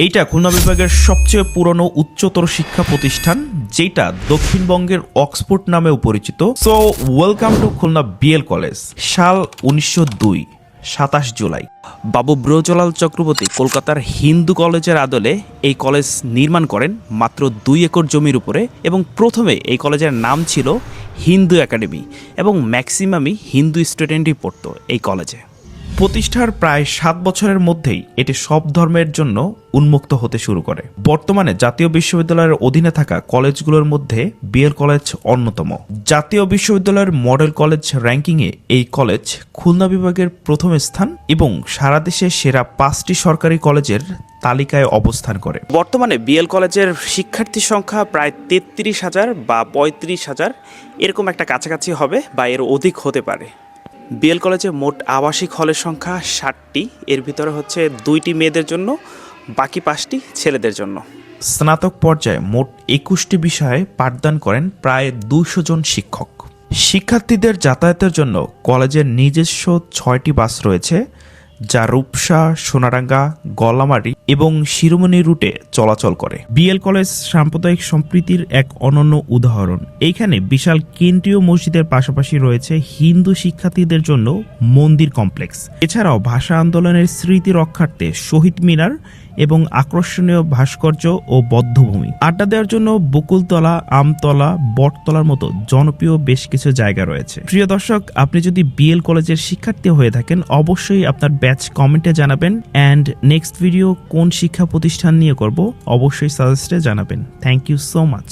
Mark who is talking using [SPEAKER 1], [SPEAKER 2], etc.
[SPEAKER 1] এইটা খুলনা বিভাগের সবচেয়ে পুরনো উচ্চতর শিক্ষা প্রতিষ্ঠান, যেটা দক্ষিণবঙ্গের অক্সফোর্ড নামেও পরিচিত। So welcome to Khulna BL college. সাল 1902, 27 জুলাই।
[SPEAKER 2] বাবু ব্রজলাল চক্রবর্তী কলকাতার হিন্দু কলেজের আদলে এই কলেজ নির্মাণ করেন মাত্র 2 একর জমির উপরে, এবং প্রথমে এই কলেজের নাম ছিল হিন্দু একাডেমি, এবং ম্যাক্সিমামই হিন্দু স্টুডেন্টই পড়তো এই কলেজে।
[SPEAKER 1] প্রতিষ্ঠার প্রায় 7 বছরের মধ্যেই এটি সব ধর্মের জন্য উন্মুক্ত হতে শুরু করে। বর্তমানে জাতীয় বিশ্ববিদ্যালয়ের অধীনে থাকা কলেজগুলোর মধ্যে বিএল কলেজ অন্যতম। জাতীয় বিশ্ববিদ্যালয়ের মডেল কলেজ র্যাঙ্কিংয়ে এই কলেজ খুলনা বিভাগের প্রথম স্থান এবং সারা দেশে সেরা 5টি সরকারি কলেজের তালিকায় অবস্থান করে।
[SPEAKER 2] বর্তমানে বিএল কলেজের শিক্ষার্থীর সংখ্যা প্রায় 33,000 বা 35,000 এরকম একটা কাছাকাছি হবে, বা এর অধিক হতে পারে। বিএল কলেজে মোট আবাসিক হলের সংখ্যা 60টি, এর ভিতরে হচ্ছে 2টি মেয়েদের জন্য, বাকি 5টি ছেলেদের জন্য।
[SPEAKER 1] স্নাতক পর্যায়ে মোট 21টি বিষয়ে পাঠদান করেন প্রায় 200 জন শিক্ষক। শিক্ষার্থীদের যাতায়াতের জন্য কলেজের নিজস্ব 6টি বাস রয়েছে, যা রূপসা, সোনারাঙ্গা, গলামারি এবং শিরোমণি রুটে চলাচল করে। বিএল কলেজ সাম্প্রদায়িক সম্প্রীতির এক অনন্য উদাহরণ। এইখানে বিশাল কেন্দ্রীয় মসজিদের পাশাপাশি রয়েছে হিন্দু শিক্ষার্থীদের জন্য মন্দির কমপ্লেক্স। এছাড়াও ভাষা আন্দোলনের স্মৃতি রক্ষার্থে শহীদ মিনার এবং আকর্ষণীয় ভাস্কর্য ও বদ্ধভূমি। আড্ডা দেওয়ার জন্য বকুলতলা, আমতলা, বটতলার মতো জনপ্রিয় বেশ কিছু জায়গা রয়েছে। প্রিয় দর্শক, আপনি যদি বিএল কলেজের শিক্ষার্থী হয়ে থাকেন, অবশ্যই আপনার ব্যাচ কমেন্টে জানাবেন। অ্যান্ড নেক্সট ভিডিও কোন শিক্ষা প্রতিষ্ঠান নিয়ে করব অবশ্যই সাজেস্টে জানাবেন। Thank you so much.